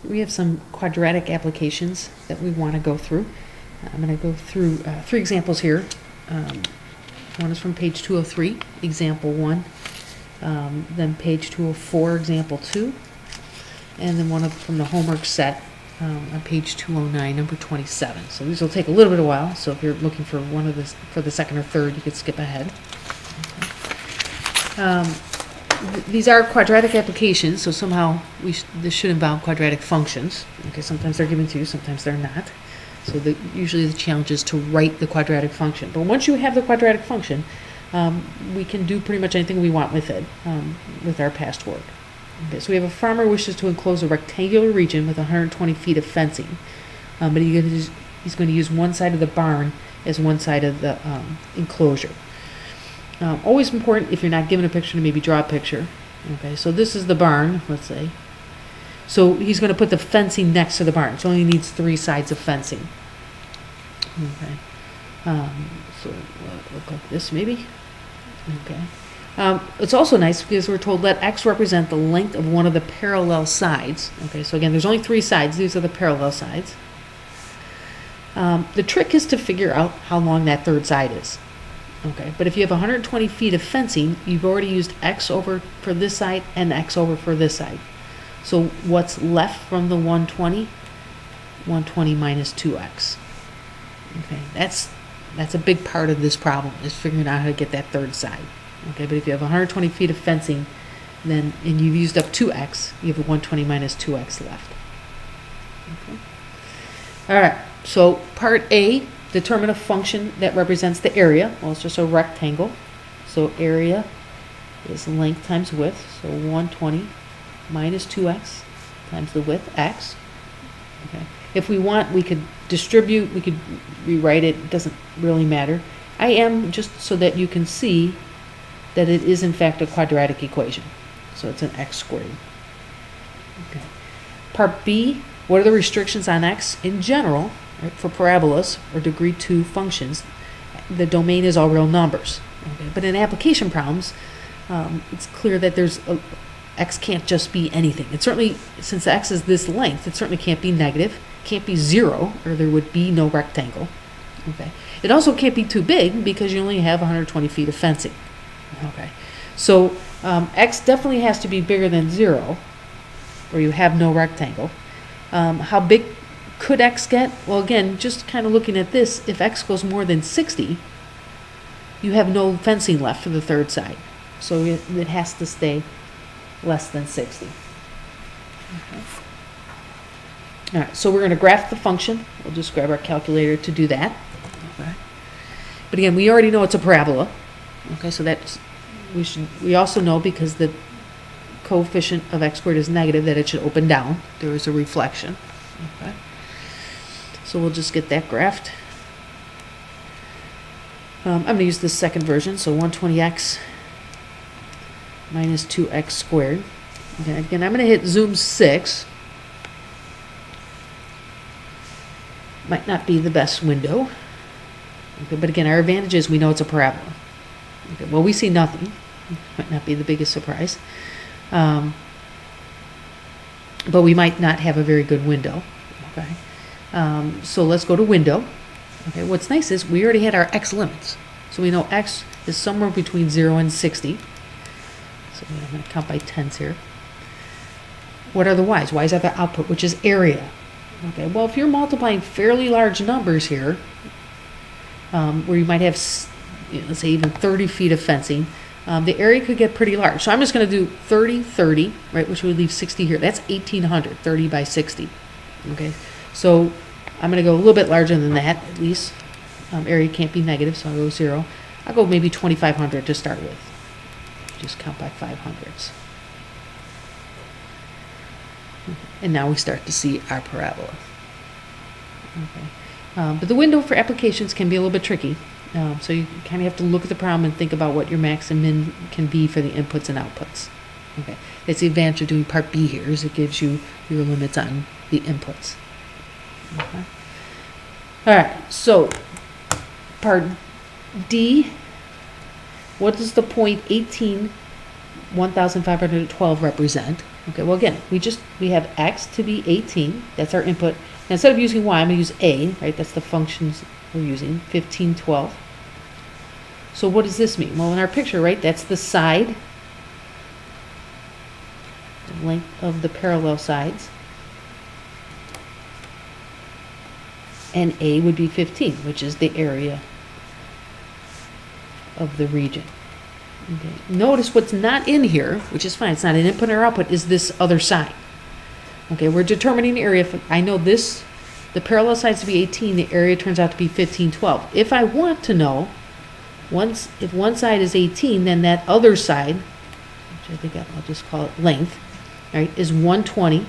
we have some quadratic applications that we want to go through. I'm going to go through 3 examples here. One is from page 203, example 1, then page 204, example 2, and then one from the homework set on page 209, number 27. So these will take a little bit of a while, so if you're looking for one of this for the second or third, you could skip ahead. These are quadratic applications, so somehow this should involve quadratic functions. Okay, sometimes they're given to you, sometimes they're not. So usually the challenge is to write the quadratic function. But once you have the quadratic function, we can do pretty much anything we want with it, with our past work. Okay, so we have a farmer wishes to enclose a rectangular region with 120 feet of fencing, but he's going to use one side of the barn as one side of the enclosure. Always important, if you're not given a picture, to maybe draw a picture. Okay, so this is the barn, let's say. So he's going to put the fencing next to the barn. So it only needs 3 sides of fencing. Okay, so it'll look like this maybe. Okay. It's also nice because we're told let x represent the length of one of the parallel sides. Okay, so again, there's only 3 sides. These are the parallel sides. The trick is to figure out how long that third side is. Okay, but if you have 120 feet of fencing, you've already used x over for this side and x over for this side. So what's left from the 120? 120 minus 2x. Okay, that's a big part of this problem, is figuring out how to get that third side. Okay, but if you have 120 feet of fencing, and you've used up 2x, you have a 120 minus 2x left. Okay. All right, so part A, determine a function that represents the area. Well, it's just a rectangle. So area is length times width. So 120 minus 2x times the width, x. Okay. If we want, we could distribute, we could rewrite it. It doesn't really matter. I am just so that you can see that it is in fact a quadratic equation. So it's an x squared. Okay. Part B, what are the restrictions on x? In general, right, for parabolas or degree 2 functions, the domain is all real numbers. Okay. But in application problems, it's clear that x can't just be anything. It certainly, since x is this length, it certainly can't be negative, can't be 0, or there would be no rectangle. Okay. It also can't be too big because you only have 120 feet of fencing. Okay. So x definitely has to be bigger than 0, or you have no rectangle. How big could x get? Well, again, just kind of looking at this, if x goes more than 60, you have no fencing left for the third side. So it has to stay less than 60. Okay. All right, so we're going to graph the function. We'll just grab our calculator to do that. Okay. But again, we already know it's a parabola. Okay, so that's we also know, because the coefficient of x squared is negative, that it should open down. There is a reflection. Okay. So we'll just get that graphed. I'm going to use the second version, so 120x minus 2x squared. Okay, again, I'm going to hit zoom 6. Might not be the best window. Okay, but again, our advantage is we know it's a parabola. Okay, well, we see nothing. Might not be the biggest surprise. But we might not have a very good window. Okay, so let's go to window. Okay, what's nice is we already had our x limits. So we know x is somewhere between 0 and 60. So I'm going to count by tens here. What are the y's? Y's are the output, which is area. Okay, well, if you're multiplying fairly large numbers here, where you might have, let's say, even 30 feet of fencing, the area could get pretty large. So I'm just going to do 30, 30, right, which would leave 60 here. That's 1,800, 30 by 60. Okay, so I'm going to go a little bit larger than that, at least. Area can't be negative, so I'll go 0. I'll go maybe 2,500 to start with. Just count by 500s. And now we start to see our parabola. Okay. But the window for applications can be a little bit tricky. So you kind of have to look at the problem and think about what your max and min can be for the inputs and outputs. Okay. That's the advantage of doing part B here, is it gives you your limits on the inputs. Okay. All right, so part D, what does the point 18, 1,512 represent? Okay, well again, we have x to be 18. That's our input. Now, instead of using y, I'm going to use a, right? That's the functions we're using, 15, 12. So what does this mean? Well, in our picture, right, that's the side, the length of the parallel sides. And a would be 15, which is the area of the region. Okay. Notice what's not in here, which is fine, it's not an input or output, is this other side. Okay, we're determining the area. If I know this, the parallel sides to be 18, the area turns out to be 15, 12. If I want to know, if one side is 18, then that other side, which I think I'll just call it length, right, is 120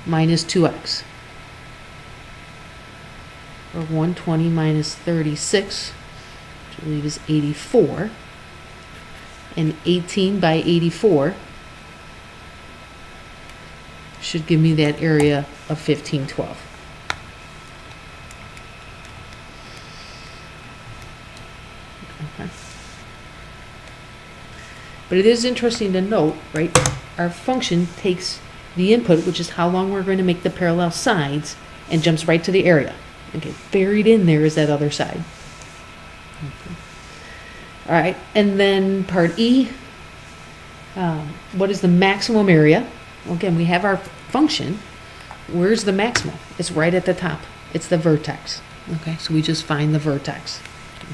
minus 2x. Or 120 minus 36, which I believe is 84. And 18 by 84 should give me that area of 1512. Okay. But it is interesting to note, right, our function takes the input, which is how long we're going to make the parallel sides, and jumps right to the area. Okay, buried in there is that other side. Okay. All right, and then part E, what is the maximum area? Well, again, we have our function. Where's the maximum? It's right at the top. It's the vertex. Okay, so we just find the vertex.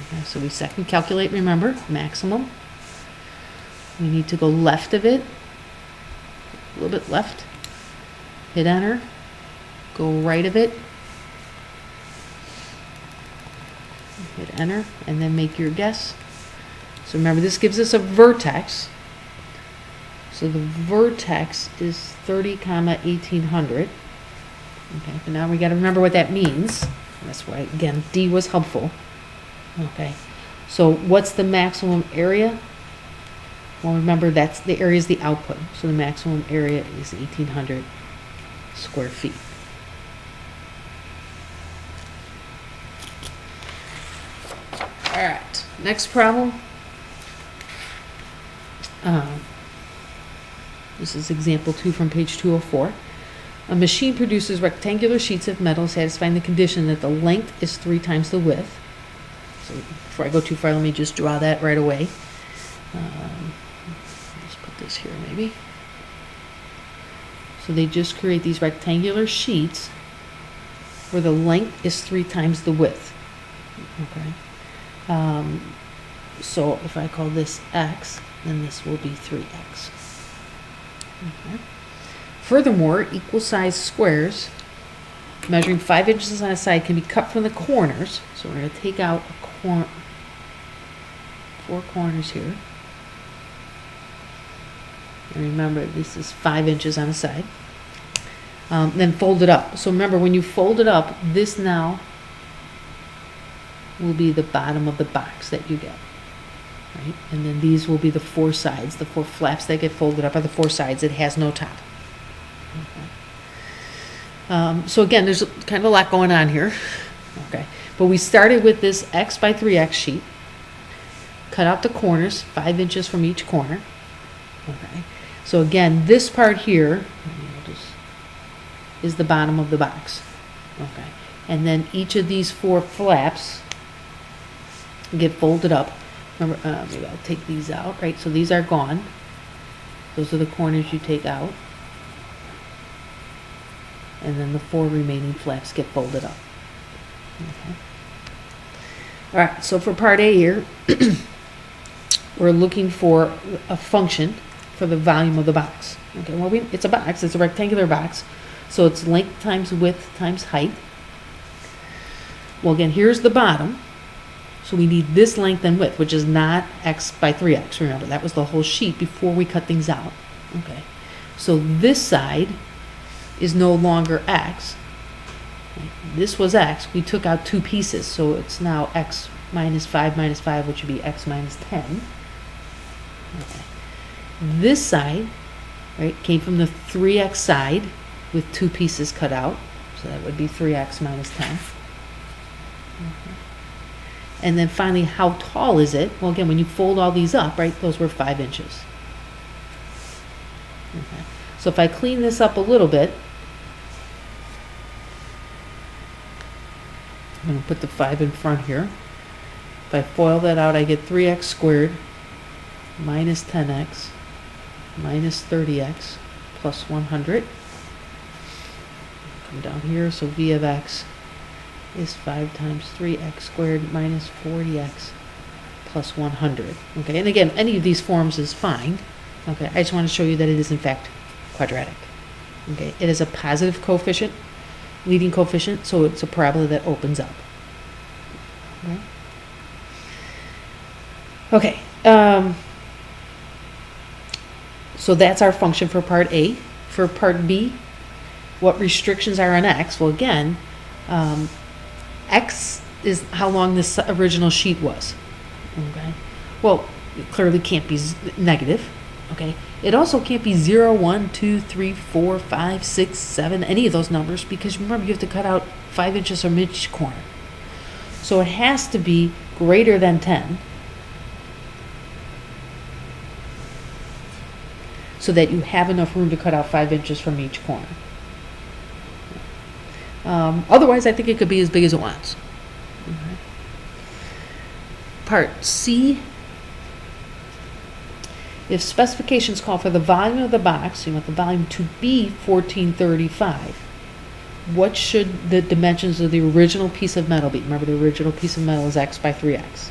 Okay, so we second calculate, remember, maximum. We need to go left of it, a little bit left, hit enter, go right of it, hit enter, and then make your guess. So remember, this gives us a vertex. So the vertex is 30, 1800. Okay, but now we got to remember what that means. That's why, again, D was helpful. Okay, so what's the maximum area? Well, remember, that's the area is the output. So the maximum area is 1800 square feet. All right, next problem. This is example 2 from page 204. A machine produces rectangular sheets of metal satisfying the condition that the length is 3 times the width. So before I go too far, let me just draw that right away. Let's put this here maybe. So they just create these rectangular sheets where the length is 3 times the width. Okay. So if I call this x, then this will be 3x. Okay. Furthermore, equal size squares measuring 5 inches on a side can be cut from the corners. So we're going to take out a 4 corners here. And remember, this is 5 inches on a side. Then fold it up. So remember, when you fold it up, this now will be the bottom of the box that you get. Right? And then these will be the 4 sides. The 4 flaps that get folded up are the 4 sides. It has no top. Okay. So again, there's kind of a lot going on here. Okay. But we started with this x by 3x sheet. Cut out the corners, 5 inches from each corner. Okay. So again, this part here is the bottom of the box. Okay. And then each of these 4 flaps get folded up. Remember, maybe I'll take these out, right? So these are gone. Those are the corners you take out. And then the 4 remaining flaps get folded up. Okay. All right, so for part A here, we're looking for a function for the volume of the box. Okay, well, it's a box. It's a rectangular box. So it's length times width times height. Well, again, here's the bottom. So we need this length and width, which is not x by 3x. Remember, that was the whole sheet before we cut things out. Okay. So this side is no longer x. This was x. We took out 2 pieces, so it's now x minus 5, which would be x minus 10. Okay. This side, right, came from the 3x side with 2 pieces cut out. So that would be 3x minus 10. Okay. And then finally, how tall is it? Well, again, when you fold all these up, right, those were 5 inches. Okay. So if I clean this up a little bit, I'm going to put the 5 in front here. If I FOIL that out, I get 3x squared minus 10x minus 30x plus 100. Come down here, so v of x is 5 times 3x squared minus 40x plus 100. Okay, and again, any of these forms is fine. Okay, I just want to show you that it is in fact quadratic. Okay, it is a positive coefficient, leading coefficient, so it's a parabola that opens up. Okay. Okay, so that's our function for part A. For part B, what restrictions are on x? Well, again, x is how long this original sheet was. Okay, well, it clearly can't be negative. Okay, it also can't be 0, 1, 2, 3, 4, 5, 6, 7, any of those numbers, because remember you have to cut out 5 inches from each corner. So it has to be greater than 10, so that you have enough room to cut out 5 inches from each corner. Otherwise, I think it could be as big as it wants. Okay. Part C, if specifications call for the volume of the box, you want the volume to be 1435, what should the dimensions of the original piece of metal be? Remember, the original piece of metal is x by 3x.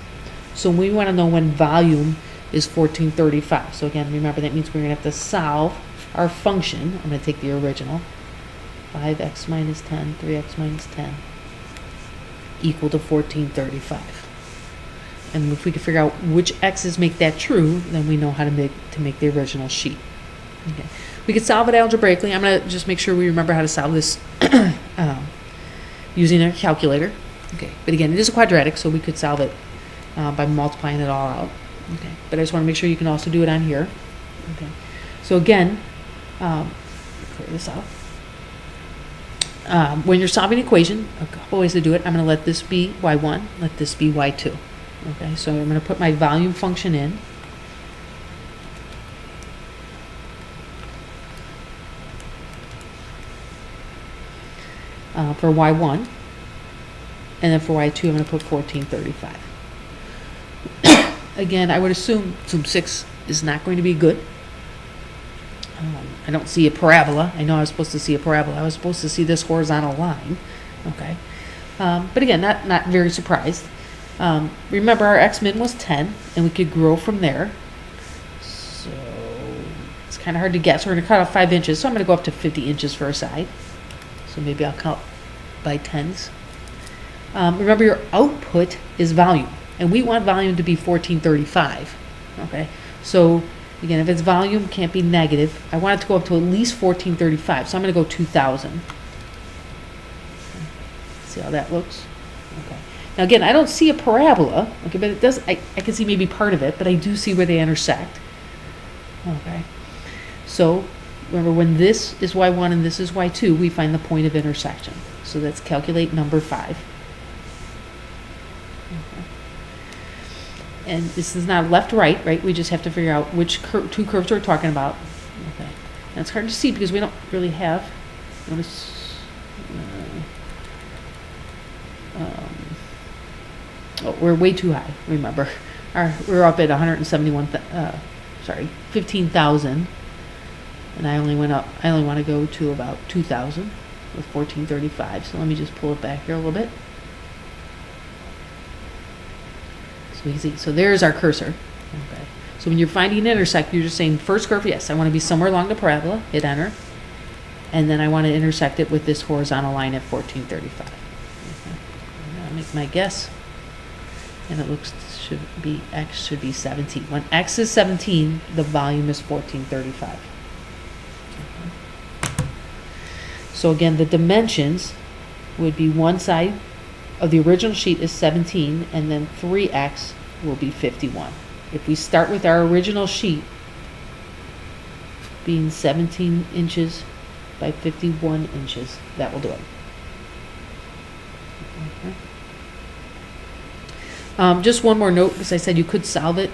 So we want to know when volume is 1435. So again, remember, that means we're going to have to solve our function. I'm going to take the original. 5x minus 10, 3x minus 10, equal to 1435. And if we can figure out which x's make that true, then we know how to make the original sheet. Okay. We could solve it algebraically. I'm going to just make sure we remember how to solve this using a calculator. Okay. But again, it is a quadratic, so we could solve it by multiplying it all out. Okay. But I just want to make sure you can also do it on here. Okay. So again, clear this out. When you're solving an equation, a couple ways to do it. I'm going to let this be y1, let this be y2. Okay, so I'm going to put my volume function in. For y1, and then for y2, I'm going to put 1435. Again, I would assume 6 is not going to be good. I don't see a parabola. I know I was supposed to see a parabola. I was supposed to see this horizontal line. Okay, but again, not very surprised. Remember, our x-min was 10, and we could grow from there. So it's kind of hard to guess. We're going to cut off 5 inches, so I'm going to go up to 50 inches for a side. So maybe I'll count by tens. Remember, your output is volume, and we want volume to be 1435. Okay, so again, if it's volume, can't be negative. I want it to go up to at least 1435, so I'm going to go 2,000. See how that looks? Okay. Now again, I don't see a parabola, okay, but it does. I can see maybe part of it, but I do see where they intersect. Okay. So remember, when this is y1 and this is y2, we find the point of intersection. So let's calculate number 5. Okay. And this is not left-right, right? We just have to figure out which two curves we're talking about. Okay. Now it's hard to see because we don't really have. Notice. We're way too high. Remember, we're up at 15,000, and I only want to go to about 2,000 with 1435. So let me just pull it back here a little bit. So we can see. So there's our cursor. Okay. So when you're finding an intersect, you're just saying first curve, yes, I want to be somewhere along the parabola. Hit enter, and then I want to intersect it with this horizontal line at 1435. Okay. I'll make my guess. And it looks x should be 17. When x is 17, the volume is 1435. Okay. So again, the dimensions would be one side of the original sheet is 17, and then 3x will be 51. If we start with our original sheet being 17 inches by 51 inches, that will do it. Okay. Just one more note, because I said you could solve it.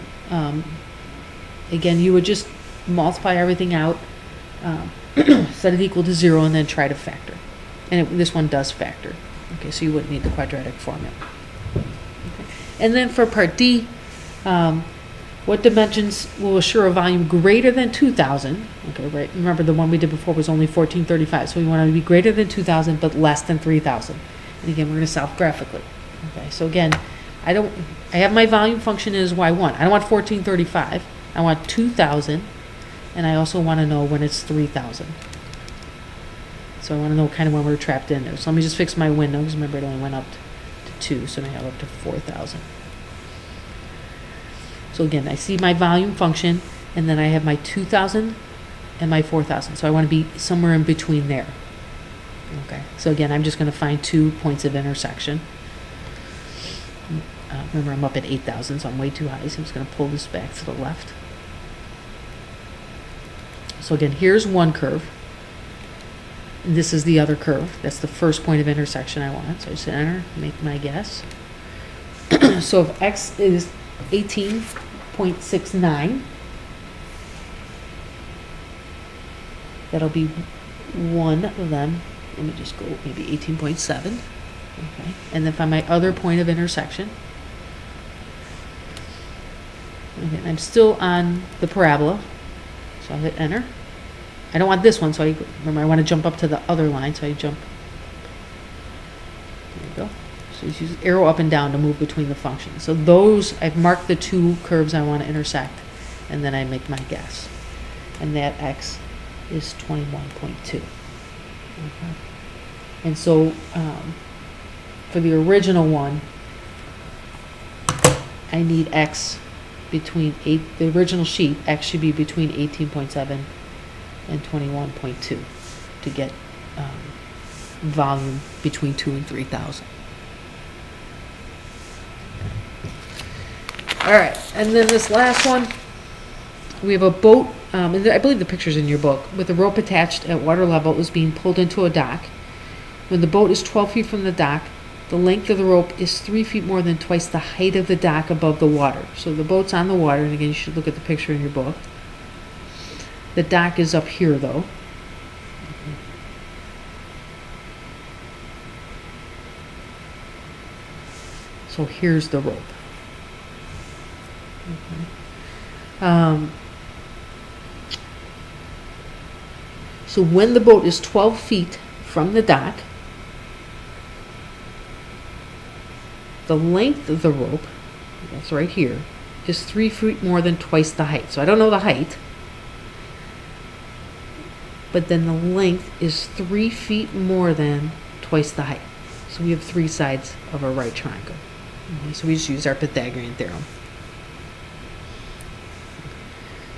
Again, you would just multiply everything out. set it equal to 0, and then try to factor. And this one does factor. Okay, so you wouldn't need the quadratic formula. Okay. And then for part D, what dimensions will assure a volume greater than 2,000? Okay, right. Remember the one we did before was only 1435, so we want it to be greater than 2,000 but less than 3,000. And again, we're going to solve graphically. Okay, so again, I have my volume function as y1. I don't want 1435. I want 2,000, and I also want to know when it's 3,000. So I want to know kind of when we're trapped in there. So let me just fix my window, because remember it only went up to 2, so now I have up to 4,000. So again, I see my volume function, and then I have my 2,000 and my 4,000. So I want to be somewhere in between there. Okay, so again, I'm just going to find 2 points of intersection. Remember, I'm up at 8,000, so I'm way too high, so I'm just going to pull this back to the left. So again, here's one curve. And this is the other curve. That's the first point of intersection I want. So I just hit enter, make my guess. So if x is 18.69, that'll be one of them. Let me just go maybe 18.7. Okay. And then find my other point of intersection. Okay, I'm still on the parabola, so I'll hit enter. I don't want this one, so remember I want to jump up to the other line, so I jump. There you go. So you use arrow up and down to move between the functions. So those, I've marked the 2 curves I want to intersect, and then I make my guess. And that x is 21.2. Okay. And so for the original one, I need x between the original sheet, x should be between 18.7 and 21.2 to get volume between 2 and 3,000. All right, and then this last one, we have a boat, and I believe the picture's in your book, with a rope attached at water level is being pulled into a dock. When the boat is 12 feet from the dock, the length of the rope is 3 feet more than twice the height of the dock above the water. So the boat's on the water, and again, you should look at the picture in your book. The dock is up here, though. So here's the rope. So when the boat is 12 feet from the dock, the length of the rope, that's right here, is 3 feet more than twice the height. So I don't know the height, but then the length is 3 feet more than twice the height. So we have 3 sides of a right triangle. Okay, so we just use our Pythagorean theorem.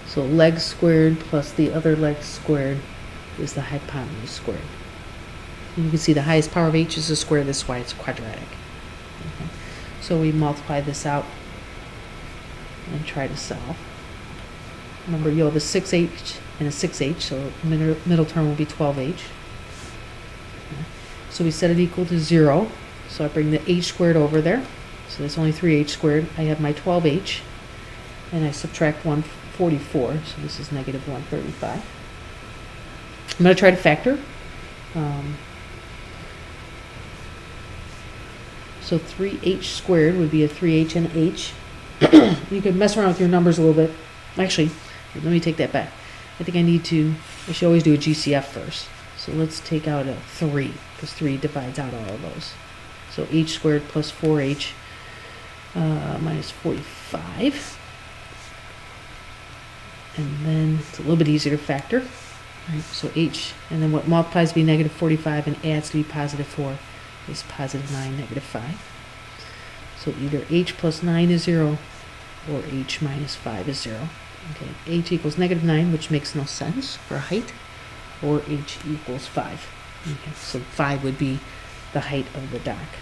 So leg squared plus the other leg squared is the hypotenuse squared. And you can see the highest power of h is a square. That's why it's quadratic. Okay. So we multiply this out and try to solve. Remember, you'll have a 6h and a 6h, so middle term will be 12h. Okay. So we set it equal to 0. So I bring the h squared over there. So that's only 3h squared. I have my 12h, and I subtract 144. So this is negative 135. I'm going to try to factor. So 3h squared would be a 3h and h. You could mess around with your numbers a little bit. Actually, let me take that back. I think I should always do a GCF first. So let's take out a 3, because 3 divides out all of those. So h squared plus 4h minus 45. And then it's a little bit easier to factor. Right, so h, and then what multiplies to be negative 45 and adds to be positive 4 is positive 9, negative 5. So either h plus 9 is 0 or h minus 5 is 0. Okay, h equals negative 9, which makes no sense for height, or h equals 5. Okay, so 5 would be the height of the dock.